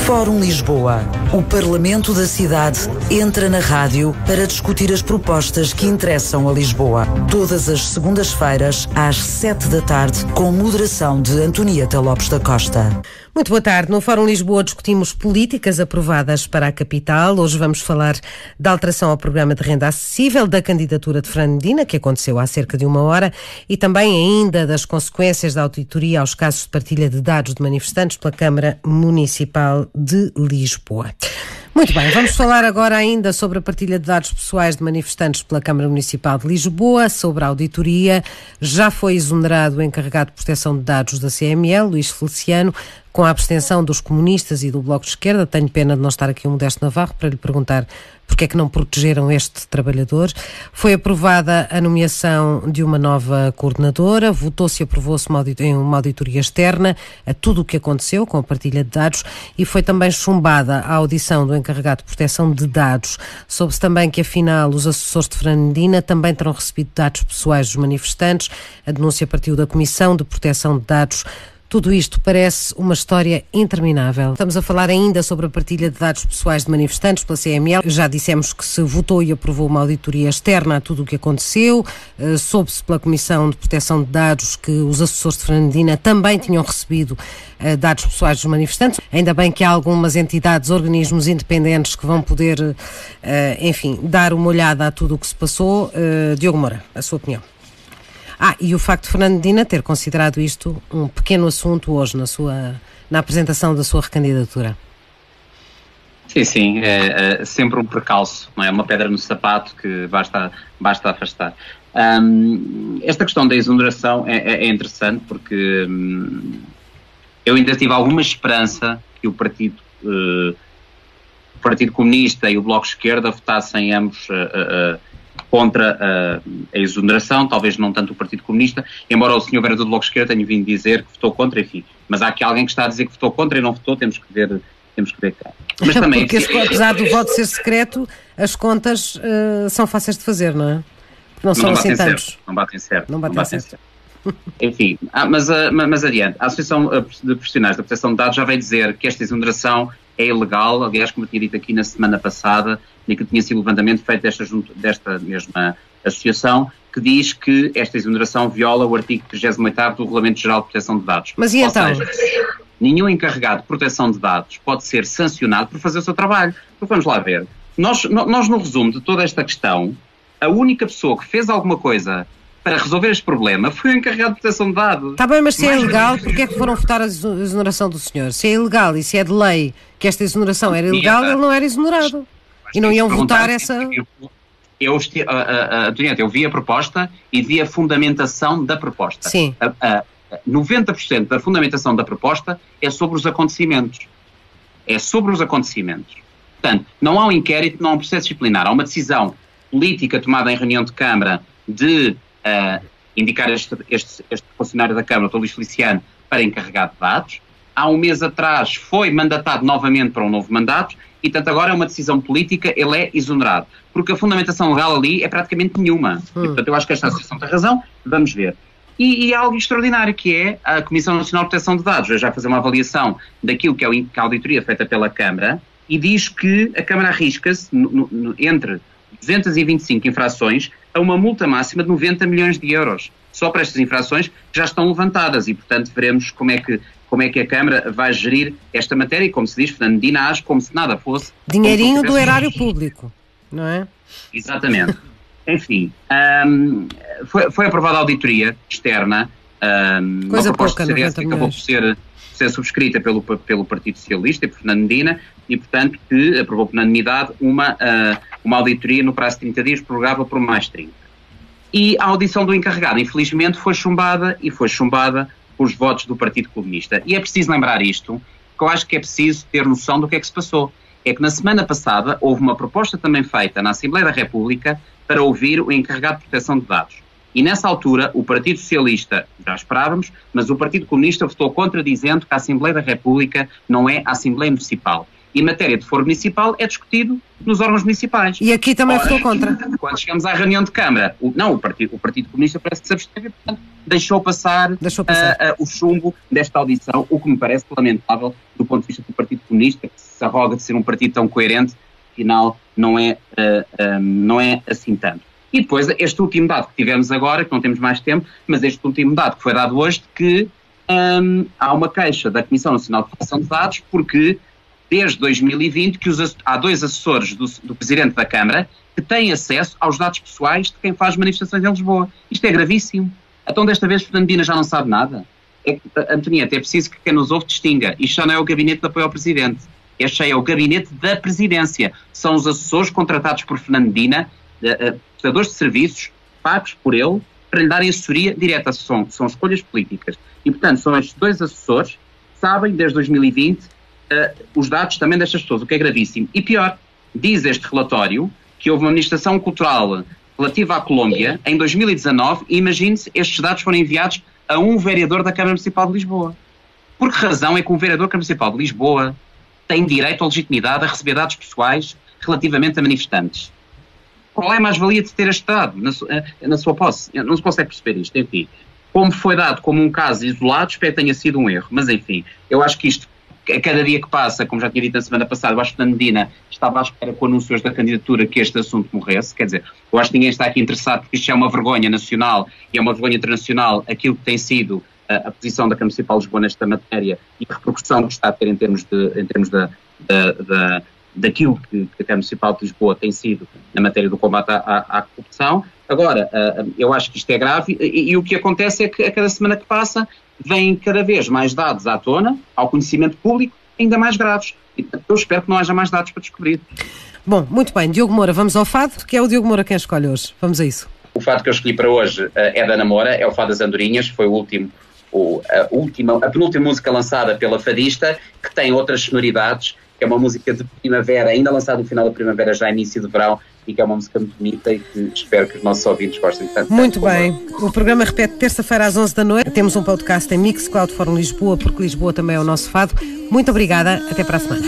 Fórum Lisboa. O Parlamento da cidade entra na rádio para discutir as propostas que interessam a Lisboa. Todas as segundas-feiras, às 7 da tarde, com moderação de Antonieta Lopes da Costa. Muito boa tarde. No Fórum Lisboa discutimos políticas aprovadas para a capital. Hoje vamos falar da alteração ao programa de renda acessível, da candidatura de Fernando Medina, que aconteceu há cerca de uma hora, e também ainda das consequências da auditoria aos casos de partilha de dados de manifestantes pela Câmara Municipal de Lisboa. Muito bem, vamos falar agora ainda sobre a partilha de dados pessoais de manifestantes pela Câmara Municipal de Lisboa, sobre a auditoria. Já foi exonerado o encarregado de proteção de dados da CML, Luís Feliciano, com a abstenção dos comunistas e do Bloco de Esquerda. Tenho pena de não estar aqui o Modesto Navarro para lhe perguntar porque é que não protegeram este trabalhador. Foi aprovada a nomeação de uma nova coordenadora, votou-se e aprovou-se uma auditoria externa a tudo o que aconteceu com a partilha de dados e foi também chumbada a audição do encarregado de proteção de dados. Soube-se também que, afinal, os assessores de Fernando Medina também terão recebido dados pessoais dos manifestantes. A denúncia partiu da Comissão de Proteção de Dados. Tudo isto parece uma história interminável. Estamos a falar ainda sobre a partilha de dados pessoais de manifestantes pela CML. Já dissemos que se votou e aprovou uma auditoria externa a tudo o que aconteceu. Soube-se pela Comissão de Proteção de Dados que os assessores de Fernando Medina também tinham recebido dados pessoais dos manifestantes. Ainda bem que há algumas entidades, organismos independentes que vão poder, dar uma olhada a tudo o que se passou. Diogo Moura, a sua opinião? E o facto de Fernando Medina ter considerado isto um pequeno assunto hoje na apresentação da sua recandidatura. Sim, é sempre um precalço, não é? Uma pedra no sapato que basta afastar. Esta questão da exoneração é interessante porque eu ainda tive alguma esperança que o Partido Comunista e o Bloco de Esquerda votassem ambos contra a exoneração, talvez não tanto o Partido Comunista, embora o senhor vereador do Bloco de Esquerda tenha vindo dizer que votou contra, enfim. Mas há aqui alguém que está a dizer que votou contra e não votou, temos que ver cá. Mas também porque apesar do voto ser secreto, as contas são fáceis de fazer, não é? Não são assim tantos. Não batem certo. Certo. Enfim, mas adiante. A Associação de Profissionais da Proteção de Dados já veio dizer que esta exoneração é ilegal, aliás, como eu tinha dito aqui na semana passada, e que tinha sido o levantamento feito desta mesma associação, que diz que esta exoneração viola o artigo 38º do Regulamento Geral de Proteção de Dados. Mas e então? Ou seja, nenhum encarregado de proteção de dados pode ser sancionado por fazer o seu trabalho. Então vamos lá ver. Nós, no resumo de toda esta questão, a única pessoa que fez alguma coisa para resolver este problema foi o encarregado de proteção de dados. Está bem, mas se é ilegal, porque é que foram votar a exoneração do senhor? Se é ilegal e se é de lei que esta exoneração era ilegal, ele não era exonerado. E não iam votar essa... Antonieta, eu vi a proposta e vi a fundamentação da proposta. Sim. 90% da fundamentação da proposta é sobre os acontecimentos. Portanto, não há um inquérito, não há um processo disciplinar. Há uma decisão política tomada em reunião de Câmara de indicar este funcionário da Câmara, o Luís Feliciano, para encarregado de dados. Há um mês atrás foi mandatado novamente para um novo mandato e, portanto, agora é uma decisão política, ele é exonerado. Porque a fundamentação legal ali é praticamente nenhuma. E, portanto, eu acho que esta associação tem razão, vamos ver. E há algo extraordinário, que é a Comissão Nacional de Proteção de Dados. Eu já fazer uma avaliação daquilo que é a auditoria feita pela Câmara e diz que a Câmara arrisca-se entre 225 infrações a uma multa máxima de 90 milhões de euros. Só para estas infrações que já estão levantadas e, portanto, veremos como é que a Câmara vai gerir esta matéria e, como se diz, Fernando Medina age como se nada fosse. Dinheirinho do erário público, não é? Exatamente. Enfim, foi aprovada a auditoria externa, uma proposta de CDS que acabou por ser subscrita pelo Partido Socialista e por Fernando Medina e, portanto, que aprovou por unanimidade uma auditoria no prazo de 30 dias, prorrogável por mais 30. E a audição do encarregado, infelizmente, foi chumbada por os votos do Partido Comunista. E é preciso lembrar isto, que eu acho que é preciso ter noção do que é que se passou. É que na semana passada houve uma proposta também feita na Assembleia da República para ouvir o encarregado de proteção de dados. E nessa altura o Partido Socialista, já esperávamos, mas o Partido Comunista votou contra, dizendo que a Assembleia da República não é a Assembleia Municipal. E matéria de foro municipal é discutido nos órgãos municipais. E aqui também votou contra. Quando chegamos à reunião de Câmara, o Partido Comunista parece que se absteve e, portanto, deixou passar o chumbo desta audição, o que me parece lamentável do ponto de vista do Partido Comunista, que se arroga de ser um partido tão coerente, afinal não é assim tanto. E depois este último dado que tivemos agora, que não temos mais tempo, mas este último dado que foi dado hoje, de que há uma queixa da Comissão Nacional de Proteção de Dados, porque desde 2020 que há 2 assessores do Presidente da Câmara que têm acesso aos dados pessoais de quem faz manifestações em Lisboa. Isto é gravíssimo. Então desta vez Fernandina já não sabe nada. Antonieta, é preciso que quem nos ouve distinga. Isto já não é o Gabinete de Apoio ao Presidente. Este é o Gabinete da Presidência. São os assessores contratados por Fernandina, prestadores de serviços, pagos por ele, para lhe darem assessoria direta. São escolhas políticas. E, portanto, são estes 2 assessores que sabem, desde 2020, os dados também destas pessoas, o que é gravíssimo. E pior, diz este relatório que houve uma manifestação cultural relativa à Colômbia em 2019 e, imagine-se, estes dados foram enviados a um vereador da Câmara Municipal de Lisboa. Por que razão é que um vereador da Câmara Municipal de Lisboa tem direito ou legitimidade a receber dados pessoais relativamente a manifestantes? Qual é a mais-valia de ter este dado na sua posse? Não se consegue perceber isto, enfim. Como foi dado como um caso isolado, espero que tenha sido um erro. Mas, enfim, eu acho que isto, a cada dia que passa, como já tinha dito na semana passada, eu acho que Fernandina estava à espera com anúncios da candidatura que este assunto morresse. Quer dizer, eu acho que ninguém está aqui interessado, porque isto é uma vergonha nacional e é uma vergonha internacional aquilo que tem sido a posição da Câmara Municipal de Lisboa nesta matéria e a repercussão que está a ter em termos daquilo que a Câmara Municipal de Lisboa tem sido na matéria do combate à corrupção. Agora, eu acho que isto é grave e o que acontece é que a cada semana que passa vêm cada vez mais dados à tona, ao conhecimento público, ainda mais graves. E eu espero que não haja mais dados para descobrir. Bom, muito bem. Diogo Moura, vamos ao fado, que é o Diogo Moura quem escolhe hoje. Vamos a isso. O fado que eu escolhi para hoje é da Ana Moura, é o Fado das Andorinhas, foi a penúltima música lançada pela fadista, que tem outras sonoridades, que é uma música de primavera, ainda lançada no final da primavera, já início de verão, e que é uma música muito bonita e que espero que os nossos ouvintes gostem tanto. Muito bem. O programa repete terça-feira às 11 da noite. Temos um podcast em Mixcloud Fórum Lisboa, porque Lisboa também é o nosso fado. Muito obrigada. Até para a semana.